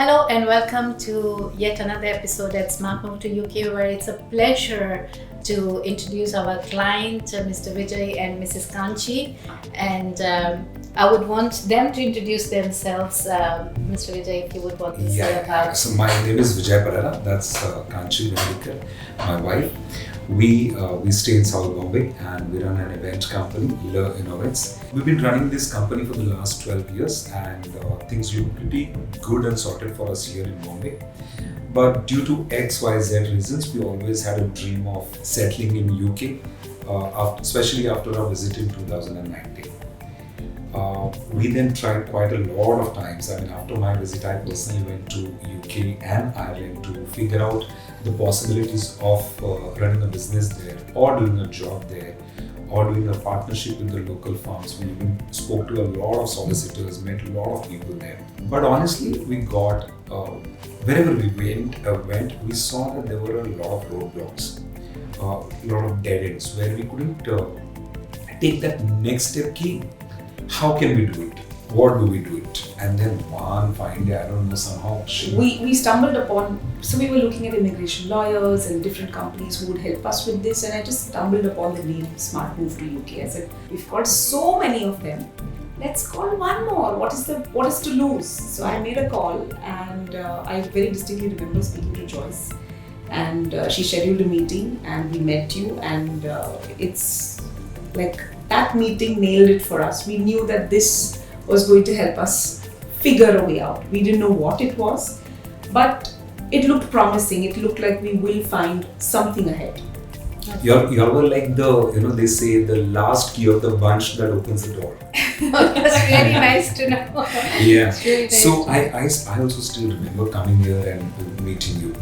Hello and welcome to yet another episode at Smart Move to UK, where it's a pleasure to introduce our client, Mr. Vijay and Mrs. Kanchi. And I would want them to introduce themselves. Mr. Vijay, if you would want to say about... So my name is Vijay Parera, that's Kanchi Vendikar, my wife. We stay in South Bombay and we run an event company, Le Innovates. We've been running this company for the last 12 years and things look pretty good and sorted for us here in Bombay. But due to XYZ reasons, we always had a dream of settling in UK, especially after our visit in 2019. We then tried quite a lot of times. I mean, after my visit, I personally went to UK and Ireland to figure out the possibilities of running a business there, or doing a job there, or doing a partnership with the local firms. We even spoke to a lot of solicitors, met a lot of people there. But honestly, we got, wherever we went, we saw that there were a lot of roadblocks, a lot of dead ends, where we couldn't take that next step. How can we do it? What do we do it? And then one fine day, I don't know, somehow we stumbled upon, so we were looking at immigration lawyers and different companies who would help us with this, and I just stumbled upon the name Smart Move to UK. I said, we've got so many of them, let's call one more. What is to lose? So I made a call, and I very distinctly remember speaking to Joyce, and she scheduled a meeting and we met you, and it's like that meeting nailed it for us. We knew that this was going to help us figure a way out. We didn't know what it was, but it looked promising. It looked like we will find something ahead. You were like they say the last key of the bunch that opens the door. That's really nice to know. Yeah. Really nice. So I also still remember coming here and meeting you.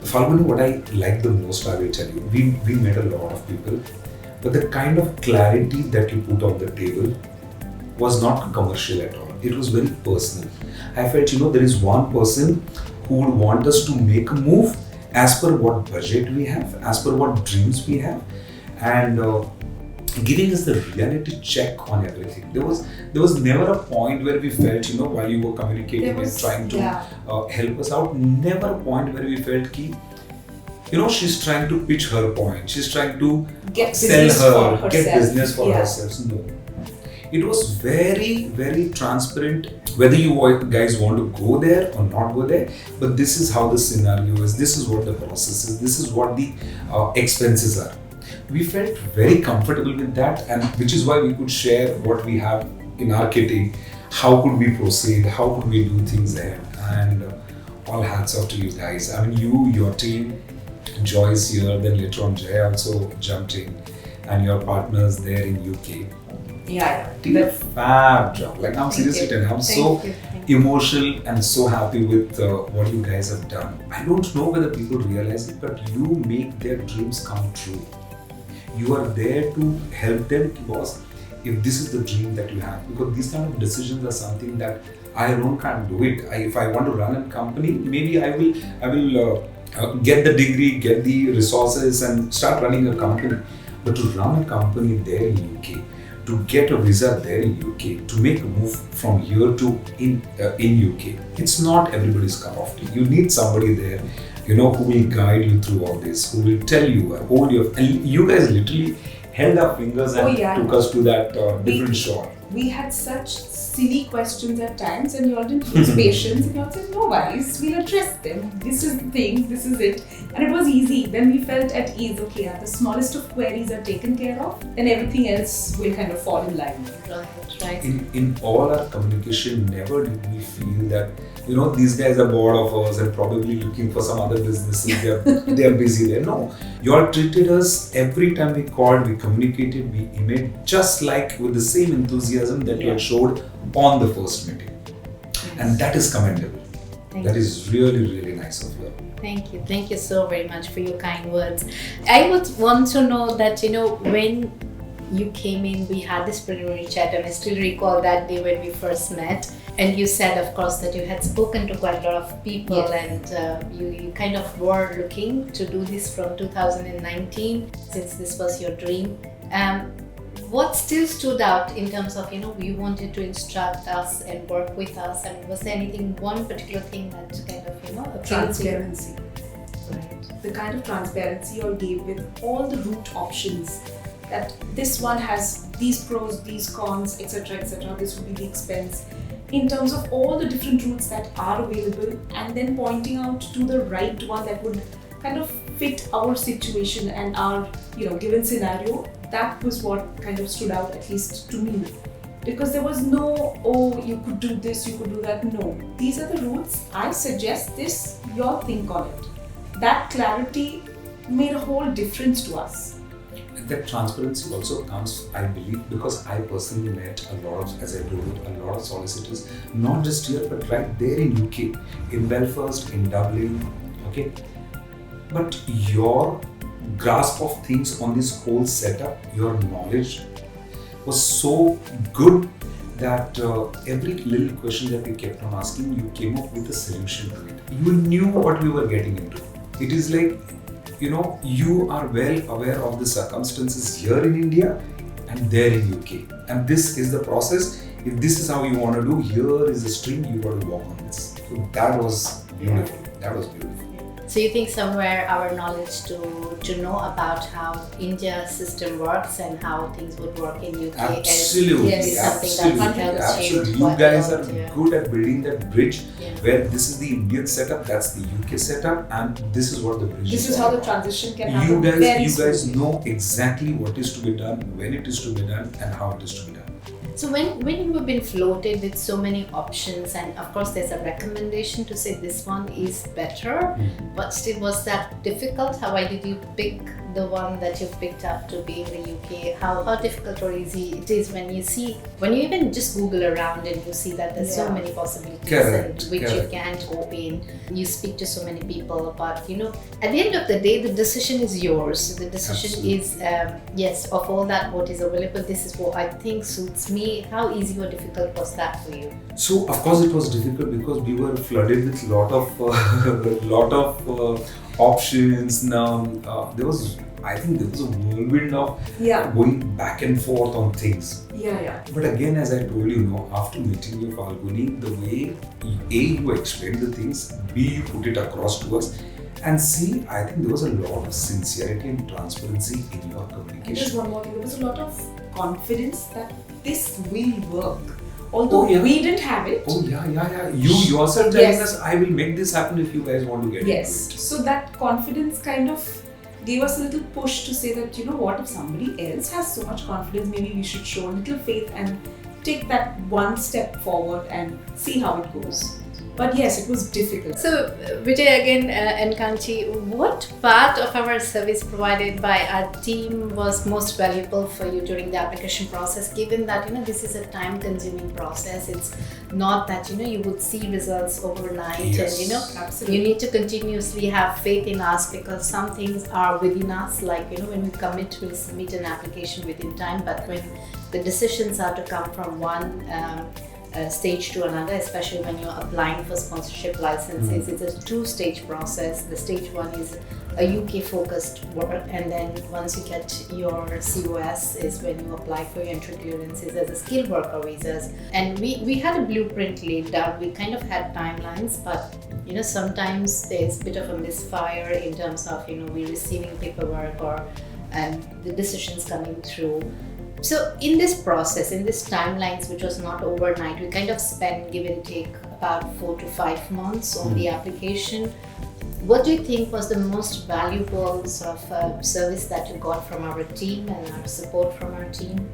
Falguni, what I like the most, I will tell you, we met a lot of people, but the kind of clarity that you put on the table was not commercial at all. It was very personal. I felt, there is one person who would want us to make a move as per what budget we have, as per what dreams we have, and giving us the reality check on everything. There was never a point where we felt, while you were communicating and trying to help us out, never a point where we felt she's trying to pitch her point. She's trying to get business for herself. No. It was very, very transparent whether you guys want to go there or not go there. But this is how the scenario is. This is what the process is. This is what the expenses are. We felt very comfortable with that, and which is why we could share what we have in our kitty. How could we proceed? How could we do things ahead? And all hats off to you guys. I mean, your team, Joyce here, then later on Jay also jumped in, and your partners there in UK. Yeah. Did a fab job. Like, I'm seriously telling you, I'm so emotional and so happy with what you guys have done. I don't know whether people realize it, but you make their dreams come true. You are there to help them, because if this is the dream that you have, because these kind of decisions are something that I alone can't do it. If I want to run a company, maybe I will get the degree, get the resources and start running a company. But to run a company there in UK, to get a visa there in UK, to make a move from here to in UK, it's not everybody's cup of tea. You need somebody there, who will guide you through all this, who will tell you, hold you. And you guys literally held our fingers and took us to that different shore. We had such silly questions at times, and you all didn't lose patience, and you all said, no worries, we'll address them. This is the thing, this is it. And it was easy. Then we felt at ease, the smallest of queries are taken care of, and everything else will kind of fall in line. Right. In all our communication, never did we feel that, these guys are bored of us and probably looking for some other businesses. They are busy there. No, you all treated us every time we called, we communicated, we emailed, just like with the same enthusiasm that you had showed on the first meeting. And that is commendable. That is really, really nice of you. Thank you so very much for your kind words. I would want to know that, when you came in, we had this preliminary chat, and I still recall that day when we first met. And you said, of course, that you had spoken to quite a lot of people, and you kind of were looking to do this from 2019, since this was your dream. what still stood out in terms of, you wanted to instruct us and work with us? I mean, was there anything, one particular thing that kind of, appealed to you? Transparency. Right. The kind of transparency you all gave with all the route options, that this one has these pros, these cons, etc., etc. This would be the expense. In terms of all the different routes that are available, and then pointing out to the right one that would kind of fit our situation and our given scenario, that was what kind of stood out, at least to me. Because there was no, oh, you could do this, you could do that. No, these are the routes. I suggest this, you all think on it. That clarity made a whole difference to us. That transparency also comes, I believe, because I personally met a lot of, as I told you, a lot of solicitors, not just here, but right there in UK, in Belfast, in Dublin, okay? But your grasp of things on this whole setup, your knowledge was so good that every little question that we kept on asking, you came up with a solution to it. You knew what we were getting into. It is like, you are well aware of the circumstances here in India and there in UK. And this is the process. If this is how you want to do, here is the stream, you got to walk on this. So that was beautiful. That was beautiful. So you think somewhere our knowledge to know about how India's system works and how things would work in UK absolutely, is something that helps absolutely. change You quite guys a lot, are good at building that bridge Yeah. where this is the Indian setup, that's the UK setup, and this is what the bridge This is. is how the transition can happen. You very guys smoothly. know exactly what is to be done, when it is to be done, and how it is to be done. So when you have been floated with so many options, and of course there's a recommendation to say this one is better, but still, was that difficult? Why did you pick the one that you picked up to be in the UK? How difficult or easy it is when you even just Google around and you see that there's so many possibilities which you can't go in. You speak to so many people, but at the end of the day, the decision is yours. The decision is yes, of all that what is available, this is what I think suits me. How easy or difficult was that for you? So of course it was difficult because we were flooded with lot of options. Now I think there was a whirlwind of going back and forth on things. Yeah. But again, as I told you, after meeting you, Falguni, the way you explained the things, B, you put it across to us, and C, I think there was a lot of sincerity and transparency in your communication. And there's one more thing, there was a lot of confidence that this will work. Although we didn't have it. Oh yeah. You yourself telling us, I will make this happen if you guys want to get into it. So that confidence kind of gave us a little push to say that, what, if somebody else has so much confidence, maybe we should show a little faith and take that one step forward and see how it goes. But yes, it was difficult. So Vijay again and Kanchi, what part of our service provided by our team was most valuable for you during the application process, given that this is a time consuming process? It's not that you would see results overnight. Yes. And Absolutely. you need to continuously have faith in us, because some things are within us, like when we commit, we'll submit an application within time, but when the decisions are to come from one stage to another, especially when you're applying for sponsorship licenses, it's a two-stage process. The stage one is a UK focused work, and then once you get your COS is when you apply for your entry clearances as a skilled worker visas. And we had a blueprint laid out. We kind of had timelines, but sometimes there's a bit of a misfire in terms of we receiving paperwork or the decisions coming through. So in this process, in this timelines, which was not overnight, we kind of spent, give and take, about 4 to 5 months on the application. What do you think was the most valuable sort of service that you got from our team and our support from our team?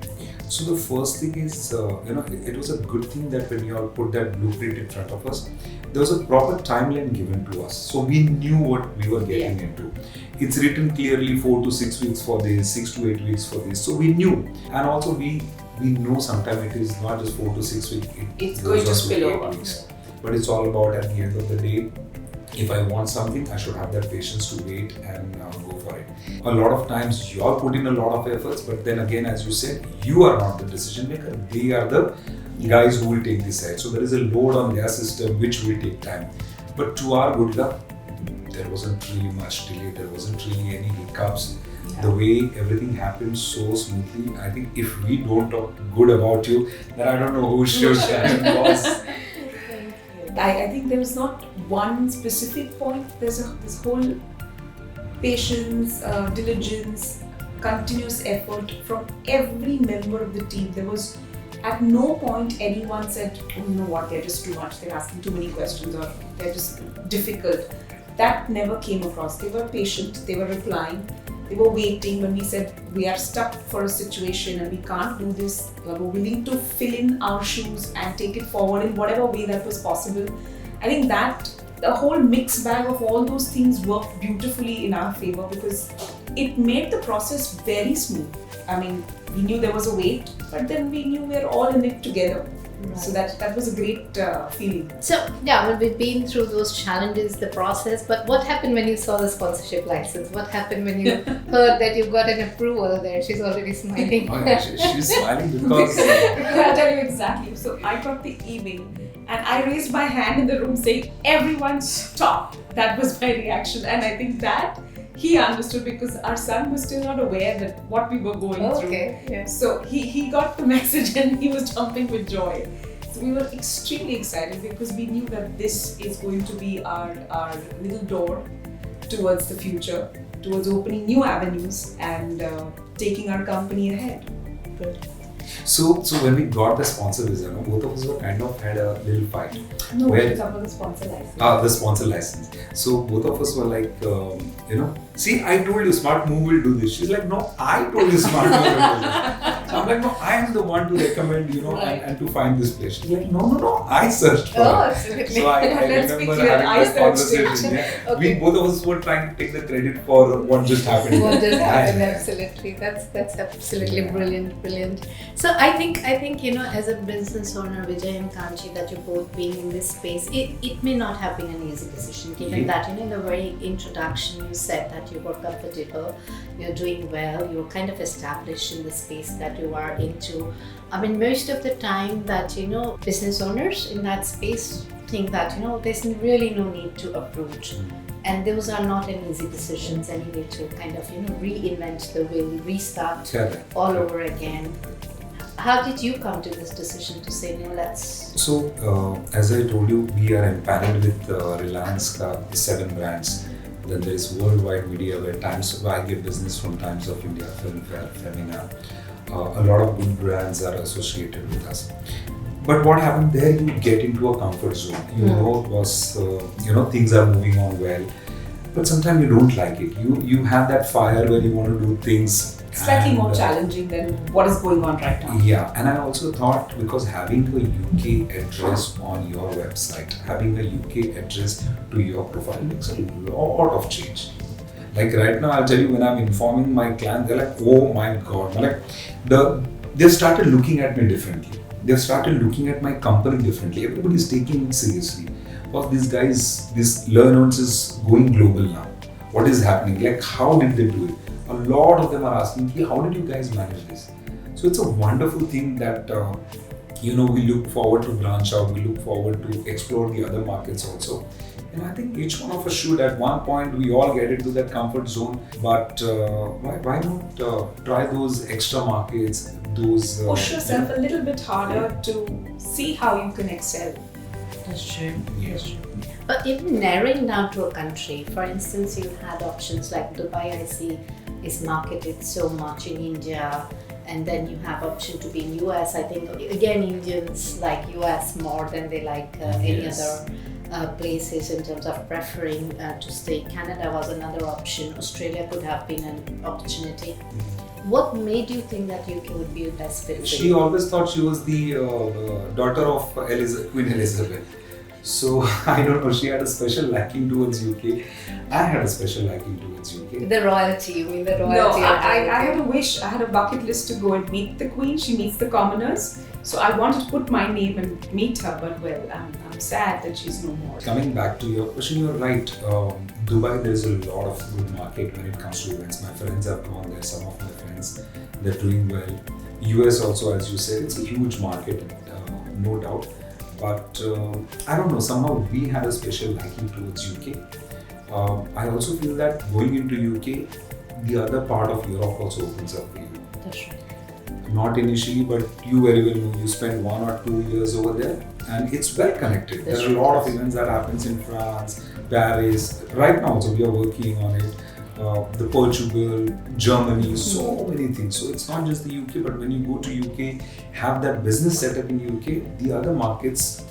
So the first thing is, it was a good thing that when you all put that blueprint in front of us, there was a proper timeline given to us. So we knew what we were getting into. It's written clearly 4 to 6 weeks for this, 6 to 8 weeks for this. So we knew. And also we know sometimes it is not just 4 to 6 weeks. It's going to spill over. But it's all about, at the end of the day, if I want something, I should have that patience to wait and go for it. A lot of times you all put in a lot of efforts, but then again, as you said, you are not the decision maker. They are the guys who will take this side. So there is a load on their system which will take time. But to our good luck, there wasn't really much delay. There wasn't really any hiccups. The way everything happened so smoothly. I think if we don't talk good about you, then I don't know who should. Because I think there is not one specific point. There's this whole patience, diligence, continuous effort from every member of the team. There was at no point anyone said, oh, you know what, they're just too much, they're asking too many questions, or they're just difficult. That never came across. They were patient, they were replying, they were waiting when we said we are stuck for a situation and we can't do this. We were willing to fill in our shoes and take it forward in whatever way that was possible. I think that the whole mixed bag of all those things worked beautifully in our favor because it made the process very smooth. I mean, we knew there was a wait, but then we knew we were all in it together. Right. So that was a great feeling. So yeah, well, we've been through those challenges, the process, but what happened when you saw the sponsorship license? What happened when you heard that you got an approval there? She's already smiling. Oh, yeah, she's smiling because... I'll tell you exactly. So I got the email and I raised my hand in the room saying, everyone stop. That was my reaction, and I think that he understood because our son was still not aware that what we were going through. Yeah. So he got the message and he was jumping with joy. So we were extremely excited because we knew that this is going to be our little door towards the future, towards opening new avenues and taking our company ahead. Good. So when we got the sponsor visa, both of us were kind of had a little fight. No, we talked about the sponsor license. The sponsor license. So both of us were like, see, I told you Smart Move will do this. She's like, no, I told you Smart Move will do this. So I'm like, no, I am the one to recommend, and to find this place. She's like, no, I searched for it. Absolutely. So I remember having that conversation. Yeah. Okay. We both of us were trying to take the credit for what just happened. What just happened, absolutely. That's absolutely brilliant. So I think as a business owner, Vijay and Kanchi, that you're both being in this space, it may not have been an easy decision, given that in the very introduction you said that you were comfortable, you're doing well, you're kind of established in the space that you are into. I mean, most of the time that business owners in that space think that there's really no need to approach. And those are not an easy decisions anyway to kind of reinvent the wheel, restart all over again. How did you come to this decision to say, let's... So, as I told you, we are empaneled with Reliance ka 7 brands. Then there is worldwide media where I get business from Times of India, Filmfare, Femina. A lot of good brands are associated with us. But what happened there, you get into a comfort zone. It was, things are moving on well. But sometimes you don't like it. You have that fire where you want to do things slightly more challenging than what is going on right now. Yeah, and I also thought because having a UK address on your website, having a UK address to your profile makes a lot of change. Like right now, I'll tell you, when I'm informing my clients, they're like, oh my God. They've started looking at me differently. They've started looking at my company differently. Everybody's taking it seriously. Because these guys, this learners is going global now. What is happening? Like, how did they do it? A lot of them are asking, how did you guys manage this? So it's a wonderful thing that, we look forward to branch out, we look forward to explore the other markets also. And I think each one of us should, at one point, we all get into that comfort zone, but why not try those extra markets, those... Push yourself a little bit harder to see how you can excel. That's true. Yes. But even narrowing down to a country, for instance, you had options like Dubai, I see, is marketed so much in India, and then you have option to be in US. I think again Indians like US more than they like any other places in terms of preferring to stay. Canada was another option. Australia could have been an opportunity. What made you think that UK would be the best fit? She always thought she was the daughter of Queen Elizabeth. So I don't know, she had a special liking towards UK. I had a special liking towards UK. The royalty, you mean the royalty? No, I had a wish, I had a bucket list to go and meet the Queen. She meets the commoners. So I wanted to put my name and meet her, but I'm sad that she's no more. Coming back to your question, you're right. Dubai, there's a lot of good market when it comes to events. My friends have gone there, some of my friends, they're doing well. US also, as you said, it's a huge market, no doubt. But I don't know, somehow we had a special liking towards UK. I also feel that going into UK, the other part of Europe also opens up for you. That's right. Not initially, but you very well know you spend 1 or 2 years over there, and it's well connected. That's There are a lot of right. events that happens in France, Paris. Right now, also we are working on it. The Portugal, Germany, so many things. So it's not just the UK, but when you go to UK, have that business setup in UK, the other markets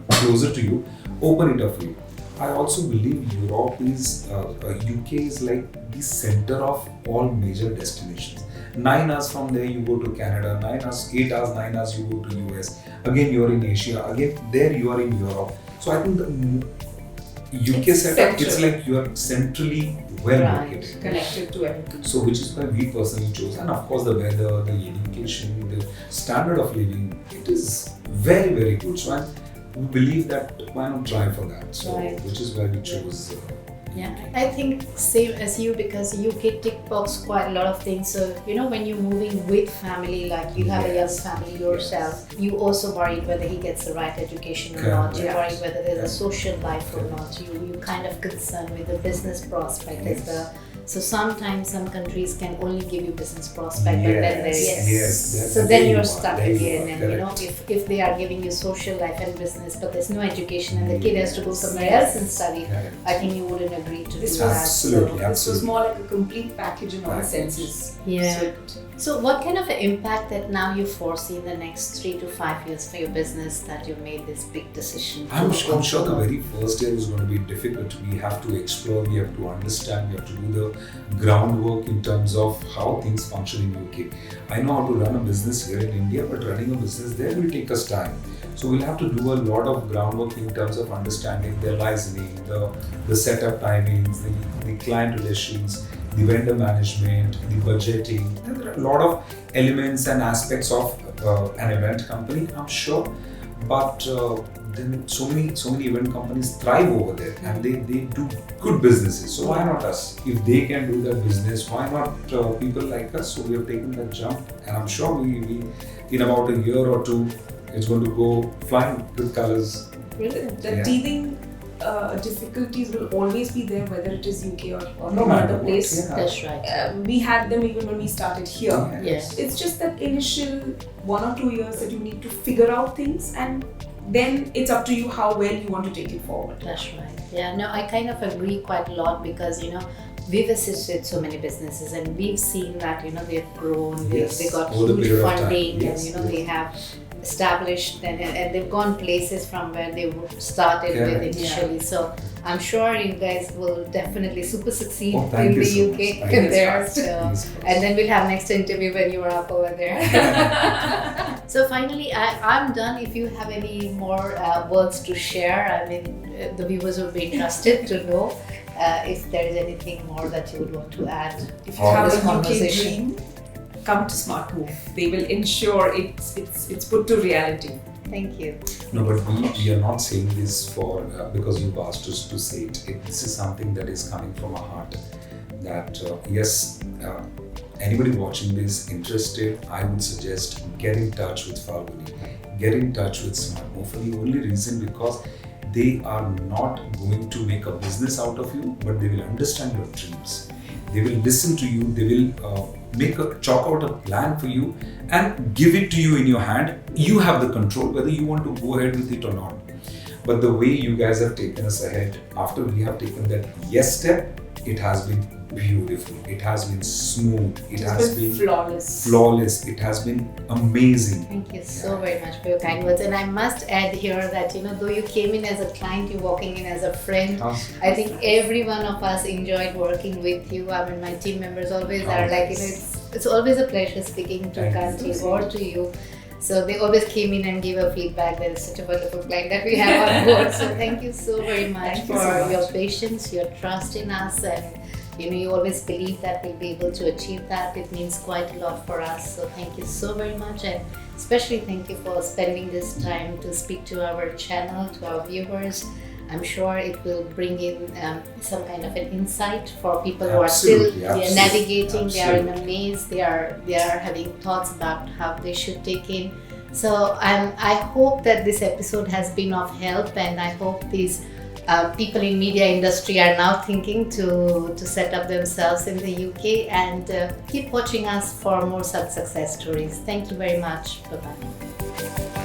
closer to you, open it up for you. I also believe Europe is, UK is like the center of all major destinations. 9 hours from there you go to Canada, 9 hours, 8 hours, 9 hours you go to US. Again you are in Asia, again there you are in Europe. So I think the UK It's setup, it's central. like you are centrally well Right. located. Connected to everything. So which is why we personally chose, and of course the weather, the education, the standard of living, it is very, very good. So we believe that why not try for that? So Right. which is why we chose. Yeah, I think same as you, because UK tick box quite a lot of things. So when you're moving with family, like you have a young Yes. family yourself, you also worried whether he gets the right education or Correct. not. You Yeah. worried whether there's a Correct. social life or Correct. not. You kind of concerned with the business prospect as Yes. well. So sometimes some countries can only give you business prospect, and then there is Yes. so There then you you're are, stuck there you again, are, and correct. if they are giving you social life and business, but there's no education, and the kid has to go somewhere Yes. else and study, Correct. I think you wouldn't agree to This do was that. Absolutely. This was more like a complete package in all Package. senses. Yeah. So So what kind of an impact that now you foresee in the next 3 to 5 years for your business that you made this big decision? I'm sure the very first year is going to be difficult. We have to explore, we have to understand, we have to do the groundwork in terms of how things function in UK. I know how to run a business here in India, but running a business there will take us time. So we'll have to do a lot of groundwork in terms of understanding their licensing, the setup timings, the client relations, the vendor management, the budgeting. There are a lot of elements and aspects of an event company, I'm sure. But then so many event companies thrive over there, and they do good businesses. So why not us? If they can do that business, why not people like us? So we have taken that jump, and I'm sure we in about a year or two, it's going to go flying with colors. Brilliant. the Yeah. teething difficulties will always be there, whether it is UK or No no matter other what, place. yeah. That's right. We had them even when we started here. Yes. It's just that initial 1 or 2 years that you need to figure out things, and then it's up to you how well you want to take it forward. That's right. Yeah, no, I kind of agree quite a lot because, we've assisted so many businesses and we've seen that, they've grown, Yes, they got over the huge period of time. funding, Yes, and, they have established and they've gone places from where they started with Correct. initially. So I'm sure you guys will definitely super succeed Oh, thank in you the so UK much. Thank and you. there. Fingers So, Fingers crossed. and then we'll have next interview when you are up over there. So finally, I'm done. If you have any more words to share, I mean, the viewers would be interested to know if there is anything more that you would want to add. If you Oh, have this a UK conversation. dream, come to Smart Move. They will ensure it's put to reality. Thank you. No, but we are not saying this for because you've asked us to say it. This is something that is coming from our heart. That yes, anybody watching this interested, I would suggest get in touch with Falguni, get in touch with Smart Move for the only reason because they are not going to make a business out of you, but they will understand your dreams. They will listen to you. They will chalk out a plan for you and give it to you in your hand. You have the control whether you want to go ahead with it or not. But the way you guys have taken us ahead after we have taken that yes step, it has been beautiful. It has been smooth. It has been flawless. flawless. It has been amazing. Thank you so very much for your kind words. And I must add here that, though you came in as a client, you're walking in as a friend. I think every one of us enjoyed working with you. I mean, my team members always are like, it's always a pleasure speaking to Thank you. Kanti or to you. So they always came in and gave a feedback. That is such a wonderful client that we have on board. So thank you so very much Thank you for so much. your patience, your trust in us, and you always believe that we'll be able to achieve that. It means quite a lot for us. So thank you so very much, and especially thank you for spending this time to speak to our channel, to our viewers. I'm sure it will bring in some kind of an insight for people who are still Absolutely, navigating. They are in a absolutely. maze. They are having thoughts about how they should take in. So I hope that this episode has been of help, and I hope these people in media industry are now thinking to set up themselves in the UK, and keep watching us for more such success stories. Thank you very much. Bye-bye.